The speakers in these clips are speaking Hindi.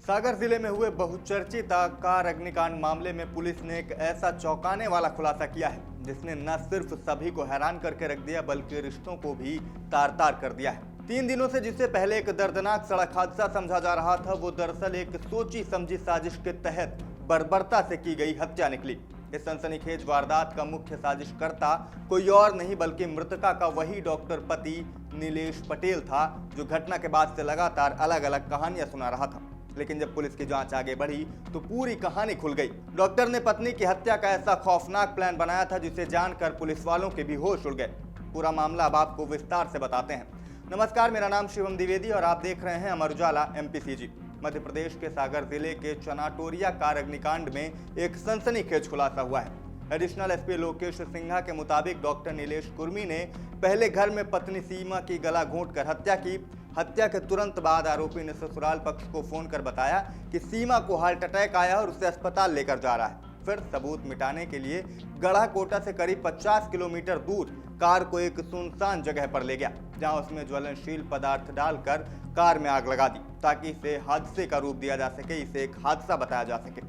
सागर जिले में हुए बहुचर्चित कार अग्निकांड मामले में पुलिस ने एक ऐसा चौंकाने वाला खुलासा किया है जिसने न सिर्फ सभी को हैरान करके रख दिया बल्कि रिश्तों को भी तार-तार कर दिया है। 3 दिनों से जिसे पहले एक दर्दनाक सड़क हादसा समझा जा रहा था, वो दरअसल एक सोची समझी साजिश के तहत बर्बरता से की गई हत्या निकली। इस सनसनीखेज वारदात का मुख्य साजिशकर्ता कोई और नहीं बल्कि मृतका का वही डॉक्टर पति नीलेश पटेल था, जो घटना के बाद से लगातार अलग अलग कहानियां सुना रहा था। लेकिन जब पुलिस की जांच आगे बढ़ी तो पूरी कहानी खुल गई। डॉक्टर ने पत्नी की हत्या का ऐसा खौफनाक प्लान बनाया था जिसे जानकर पुलिस वालों के भी होश उड़ गए। पूरा मामला अब आपको विस्तार से बताते हैं। नमस्कार, मेरा नाम शिवम द्विवेदी और आप देख रहे हैं अमर उजाला MPCG। मध्य प्रदेश के सागर जिले के चनाटोरिया कार अग्निकांड में एक सनसनीखेज खुलासा हुआ है। एडिशनल SP लोकेश सिन्हा के मुताबिक डॉक्टर नीलेश कुर्मी ने पहले घर में पत्नी सीमा की गला घोंटकर हत्या की। हत्या के तुरंत बाद आरोपी ने ससुराल पक्ष को फोन कर बताया कि सीमा को हार्ट अटैक आया और उसे अस्पताल लेकर जा रहा है। फिर सबूत मिटाने के लिए गढ़ाकोटा से करीब 50 किलोमीटर दूर कार को एक सुनसान जगह पर ले गया, जहां उसमें ज्वलनशील पदार्थ डालकर कार में आग लगा दी ताकि इसे हादसे का रूप दिया जा सके, इसे एक हादसा बताया जा सके।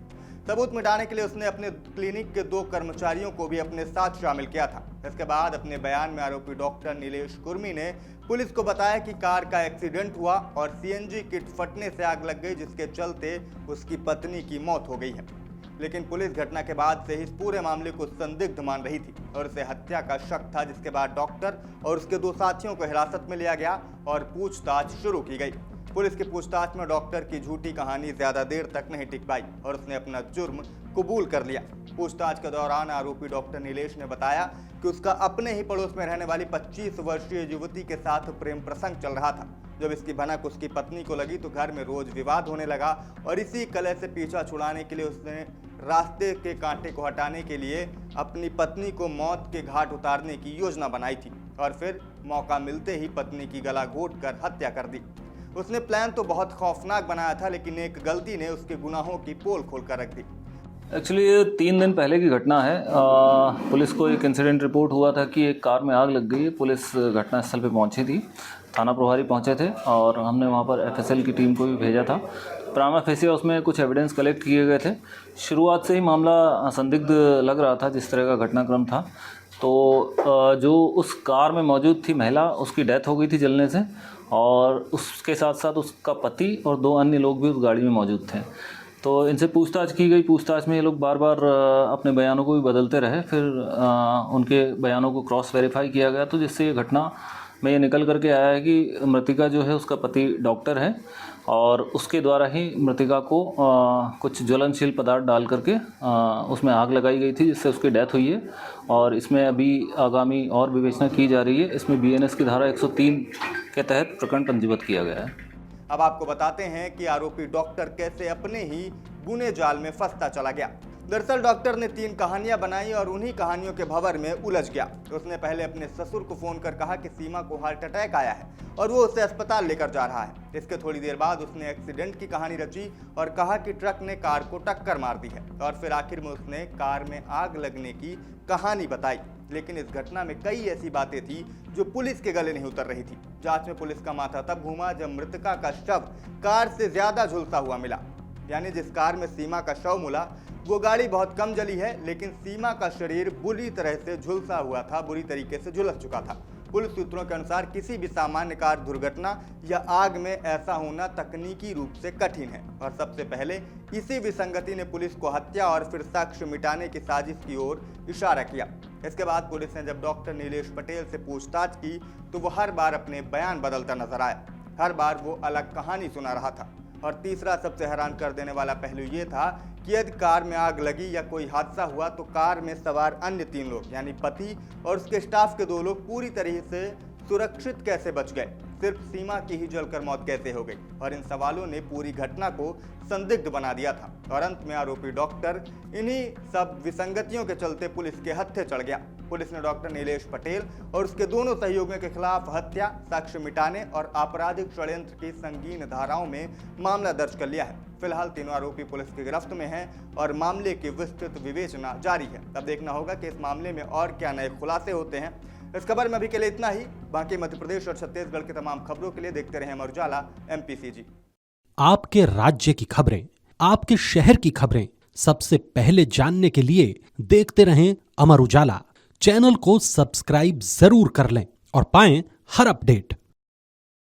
सबूत मिटाने के लिए उसने अपने क्लिनिक के 2 कर्मचारियों को भी अपने साथ शामिल किया था। इसके बाद अपने बयान में आरोपी डॉक्टर नीलेश कुर्मी ने पुलिस को बताया कि कार का एक्सीडेंट हुआ और CNG किट फटने से आग लग गई, जिसके चलते उसकी पत्नी की मौत हो गई है। लेकिन पुलिस घटना के बाद से इस पूरे मामले को संदिग्ध मान रही थी और उसे हत्या का शक था, जिसके बाद डॉक्टर और उसके 2 साथियों को हिरासत में लिया गया और पूछताछ शुरू की गई। पुलिस की पूछताछ में डॉक्टर की झूठी कहानी ज्यादा देर तक नहीं टिक पाई और उसने अपना जुर्म कबूल कर लिया। पूछताछ के दौरान आरोपी डॉक्टर नीलेश ने बताया कि उसका अपने ही पड़ोस में रहने वाली 25 वर्षीय युवती के साथ प्रेम प्रसंग चल रहा था। जब इसकी भनक उसकी पत्नी को लगी तो घर में रोज विवाद होने लगा और इसी कलह से पीछा छुड़ाने के लिए उसने रास्ते के कांटे को हटाने के लिए अपनी पत्नी को मौत के घाट उतारने की योजना बनाई थी और फिर मौका मिलते ही पत्नी की गला घोंटकर हत्या कर दी। उसने प्लान तो बहुत खौफनाक बनाया था, लेकिन एक गलती ने उसके गुनाहों की पोल खोलकर रख दी। एक्चुअली ये 3 दिन पहले की घटना है। पुलिस को एक इंसिडेंट रिपोर्ट हुआ था कि एक कार में आग लग गई है। पुलिस घटनास्थल पे पहुंची थी, थाना प्रभारी पहुंचे थे और हमने वहां पर FSL की टीम को भी भेजा था। प्रामा फेसिया उसमें कुछ एविडेंस कलेक्ट किए गए थे। शुरुआत से ही मामला संदिग्ध लग रहा था जिस तरह का घटनाक्रम था। तो जो उस कार में मौजूद थी महिला, उसकी डेथ हो गई थी जलने से और उसके साथ साथ उसका पति और 2 अन्य लोग भी उस गाड़ी में मौजूद थे। तो इनसे पूछताछ की गई। पूछताछ में ये लोग बार बार अपने बयानों को भी बदलते रहे। फिर उनके बयानों को क्रॉस वेरीफाई किया गया, तो जिससे ये घटना में ये निकल करके आया है कि मृतिका जो है उसका पति डॉक्टर है और उसके द्वारा ही मृतिका को कुछ ज्वलनशील पदार्थ डाल करके उसमें आग लगाई गई थी, जिससे उसकी डेथ हुई है। और इसमें अभी आगामी और विवेचना की जा रही है। इसमें BNS की धारा 103 के तहत प्रकरण पंजीबद्ध किया गया है। अब आपको बताते हैं कि आरोपी डॉक्टर कैसे अपने ही बुने जाल में फंसता चला गया। दरअसल डॉक्टर ने 3 कहानियां बनाई और उन्हीं कहानियों के भंवर में उलझ गया। उसने पहले अपने ससुर को फोन कर कहा कि सीमा को हार्ट अटैक आया है और वो उसे अस्पताल लेकर जा रहा है। इसके थोड़ी देर बाद उसने एक्सीडेंट की कहानी रची और कहा कि ट्रक ने कार को टक्कर मार दी है और फिर आखिर में उसने कार में आग लगने की कहानी बताई। लेकिन इस घटना में कई ऐसी बातें थी जो पुलिस के गले नहीं उतर रही थी। जांच में पुलिस का माथा तब घूमा जब मृतका का शव कार से ज्यादा झुलसा हुआ मिला। यानी जिस कार में सीमा का शव मिला वो गाड़ी बहुत कम जली है, लेकिन सीमा का शरीर बुरी तरह से झुलसा हुआ था, बुरी तरीके से झुलस चुका था। पुलिस सूत्रों के अनुसार किसी भी सामान्य कार दुर्घटना या आग में ऐसा होना तकनीकी रूप से कठिन है और सबसे पहले इसी विसंगति ने पुलिस को हत्या और फिर साक्ष्य मिटाने की साजिश की ओर इशारा किया। इसके बाद पुलिस ने जब डॉक्टर नीलेश पटेल से पूछताछ की तो वो हर बार अपने बयान बदलता नजर आया। हर बार वो अलग कहानी सुना रहा था। और तीसरा सबसे हैरान कर देने वाला पहलू ये था कि यदि कार में आग लगी या कोई हादसा हुआ तो कार में सवार अन्य 3 लोग यानी पति और उसके स्टाफ के 2 लोग पूरी तरह से सुरक्षित कैसे बच गए। सिर्फ सीमा की ही जलकर मौत कैसे हो गई। और इन सवालों ने पूरी घटना को संदिग्ध बना दिया था और अंत में आरोपी डॉक्टर इन्हीं सब विसंगतियों के चलते पुलिस के हत्थे चढ़ गया। पुलिस ने डॉक्टर नीलेश पटेल और उसके दोनों सहयोगियों के खिलाफ हत्या, साक्ष्य मिटाने और आपराधिक षड्यंत्र की संगीन धाराओं में मामला दर्ज कर लिया है। फिलहाल तीनों आरोपी पुलिस की गिरफ्त में हैं और मामले की विस्तृत विवेचना जारी है। अब देखना होगा कि इस मामले में और क्या नए खुलासे होते हैं। इस खबर में अभी के लिए इतना ही। बाकी मध्य प्रदेश और छत्तीसगढ़ की तमाम खबरों के लिए देखते रहें अमर उजाला MPCG। आपके राज्य की खबरें, आपके शहर की खबरें सबसे पहले जानने के लिए देखते रहें अमर उजाला। चैनल को सब्सक्राइब जरूर कर लें और पाएं हर अपडेट।